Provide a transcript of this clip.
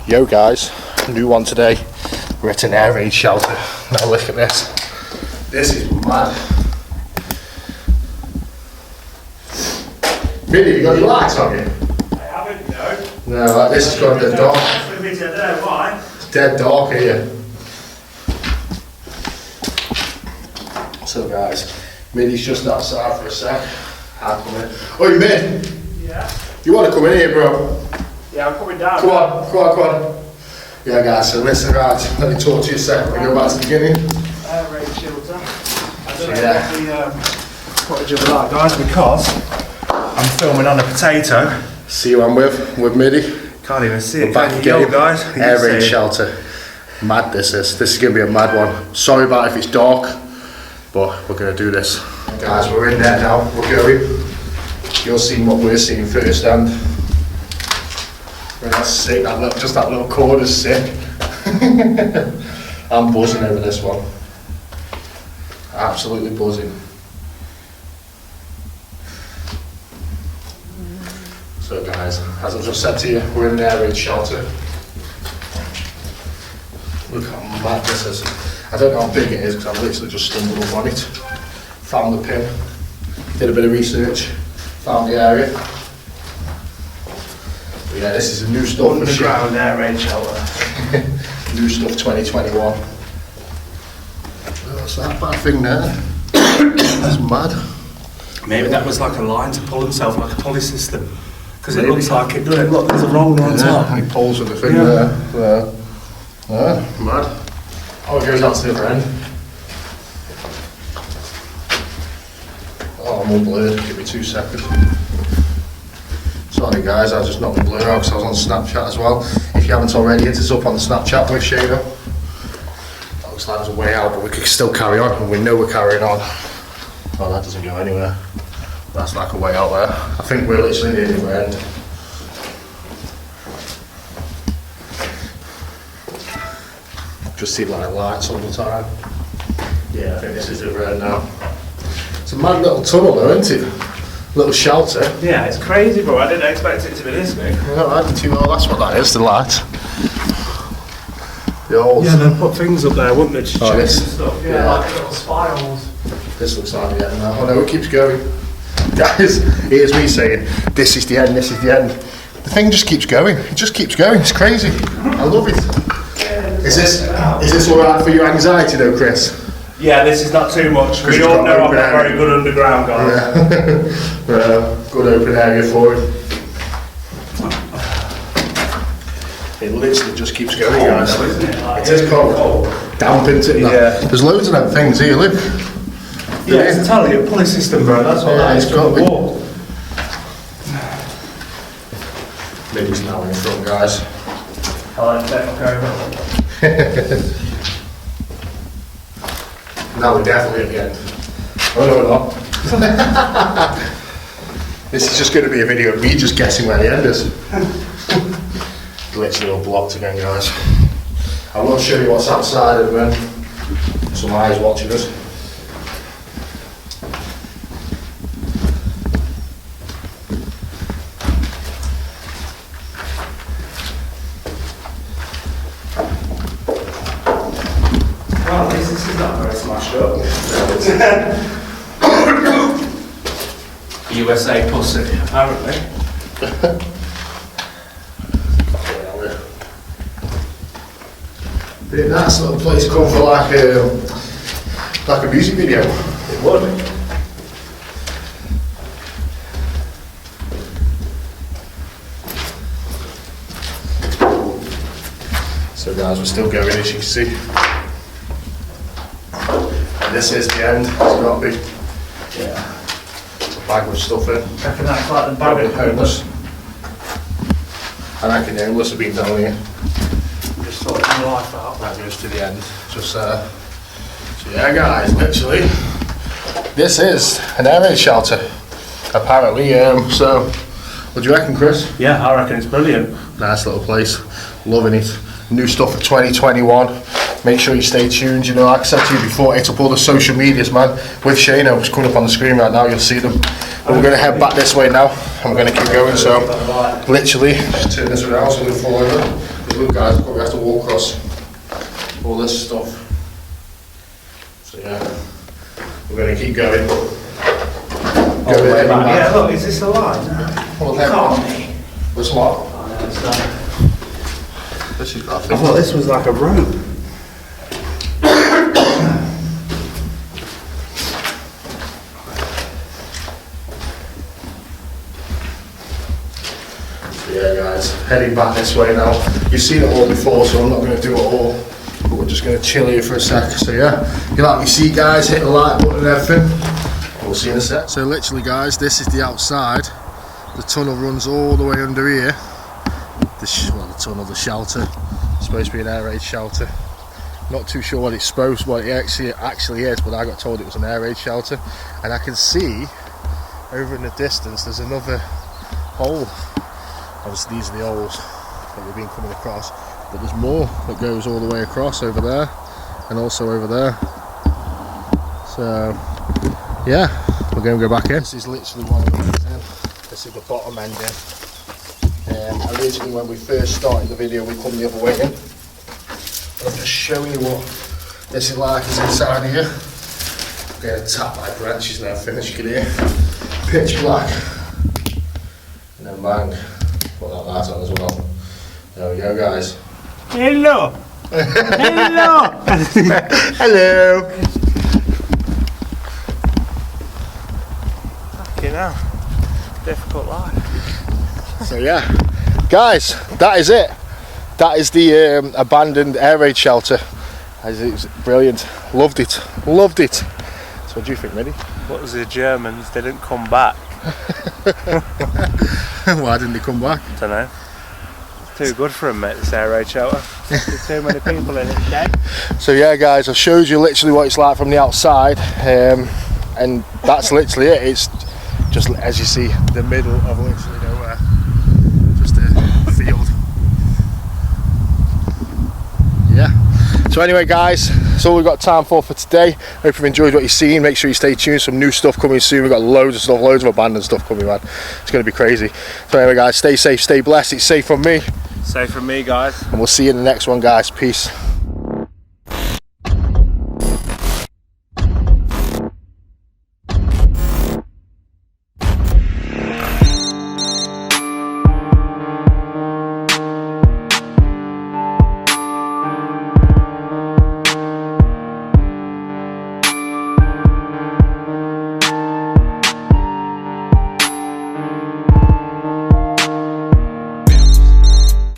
Yo guys, new one today. We're at an air raid shelter. Now look at this. This is mad. Really, you got your lights on you? I haven't, no. No, like this has got a bit dark. Why? It's dead dark here. So guys, Middy's just outside for a sec. I'll come in. Oh, you Mid? Yeah. You want to come in here, bro? Yeah, I'm coming down. Come on. Yeah guys, so listen, right, let me talk to you a sec. We go back to the beginning. Air raid shelter. I don't know what the footage of that, guys, because I'm filming on a potato. See who I'm with Middy. Can't even see it. We're back again, guys. Air raid shelter. Mad this is. This is going to be a mad one. Sorry about if it's dark, but we're going to do this. Guys, we're in there now. We're going. You'll see what we're seeing firsthand. That's sick. That little corner's sick. I'm buzzing over this one. Absolutely buzzing. So guys, as I just said to you, we're in the air raid shelter. Look how mad this is. I don't know how big it is because I've literally just stumbled up on it. Found the pin, did a bit of research, found the area. But yeah, this is a new stuff. Underground air raid shelter. New stuff 2021. What's that bad thing there? That's mad. Maybe that was like a line to pull himself, like a pulley system. Because it looks like it, doesn't it? Look, there's a roller on top. And he pulls with the thing there. Mad. Oh, it goes out to the other end. Oh, I'm all blurred. Give me 2 seconds. Sorry guys, I just knocked the blur out because I was on Snapchat as well. If you haven't already, hit us up on the Snapchat with Shano. That looks like there's a way out, but we can still carry on, and we know we're carrying on. Oh, that doesn't go anywhere. That's like a way out there. I think we're literally near the other end. Just see like lights all the time. Yeah, I think this is the other end now. It's a mad little tunnel though, isn't it? Little shelter. Yeah, it's crazy, bro. I didn't expect it to be this big. No, I didn't too well. That's what that is, the light. The old. Yeah, they'll put things up there, wouldn't they? To check this. and stuff. Yeah, like little spirals. This looks like the end now. Oh no, it keeps going. Guys, here's me saying, this is the end, this is the end. The thing just keeps going. It just keeps going. It's crazy. I love it. Is this alright for your anxiety though, Chris? Yeah, this is not too much. We all know I'm not very good underground, guys. Yeah. Good open area for it. It literally just keeps going, guys. It is cold. Damp, isn't it? Yeah. There's loads of them things here, look. Yeah, it's entirely a pulley system, bro. That's what that is. It's got to be. Middy's now in front, guys. I like that. Now we're definitely at the end. Oh no, we're not. This is just going to be a video of me just guessing where the end is. Literally all blocked again, guys. I will show you what's outside of it. Some eyes watching us. Well, at least this is not very smashed up. USA pussy, apparently. Be a nice little place to come for like a music video. It would. So guys, we're still going, as you can see. And this is the end. It's got to be. Yeah. A bag with stuff in. I reckon that's like the bag of homeless. I reckon the homeless have been down here. Just sorting your life out. That goes to the end. Just so yeah, guys, literally, this is an air raid shelter. Apparently, so what do you reckon, Chris? Yeah, I reckon it's brilliant. Nice little place, loving it. New stuff for 2021. Make sure you stay tuned. You know, like I said to you before, hit up all the social medias, man. With Shano, it's coming up on the screen right now. You'll see them. But we're going to head back this way now, and we're going to keep going. So literally just turn this around so we fall over. Because look guys, we have to walk across all this stuff. So yeah, we're going to keep going. Yeah, look, is this a line? Well, Can't be. What's what? I understand. This is I thought this was like a rope. Yeah guys, heading back this way now. You've seen it all before, so I'm not going to do it all. But we're just going to chill here for a sec. So yeah, if you like what you see guys, hit the like button and everything. We'll see you in a sec. So literally guys, this is the outside. The tunnel runs all the way under here. The tunnel, the shelter. It's supposed to be an air raid shelter. Not too sure what it actually is, but I got told it was an air raid shelter. And I can see over in the distance there's another hole. Obviously these are the holes that we've been coming across, but there's more that goes all the way across over there and also over there. So yeah, we're going to go back in. This is literally one of the in. This is the bottom end in. Originally when we first started the video we come the other way in. And I'm just showing you what this is like is inside here. I'm getting tapped by branches and everything, as you can hear. Pitch black. And then bang. Put that light on as well. There we go guys. Hello! Hello! Hello! Fucking hell. Difficult life. So yeah, guys, that is it. That is the abandoned air raid shelter. It's brilliant. Loved it. Loved it. So what do you think, Reddy? What was the Germans didn't come back? Why didn't they come back? Don't know. It's too good for them, mate, this air raid shelter. There's too many people in it, dead. So yeah guys, I've showed you literally what it's like from the outside, and that's literally it. It's just, as you see, the middle of literally nowhere. Just a field. Yeah. So anyway guys, that's all we've got time for today. Hope you've enjoyed what you've seen. Make sure you stay tuned, some new stuff coming soon. We've got loads of stuff, loads of abandoned stuff coming, man. It's going to be crazy. So anyway guys, stay safe, stay blessed. It's safe from me. Safe from me, guys. And we'll see you in the next one guys. Peace.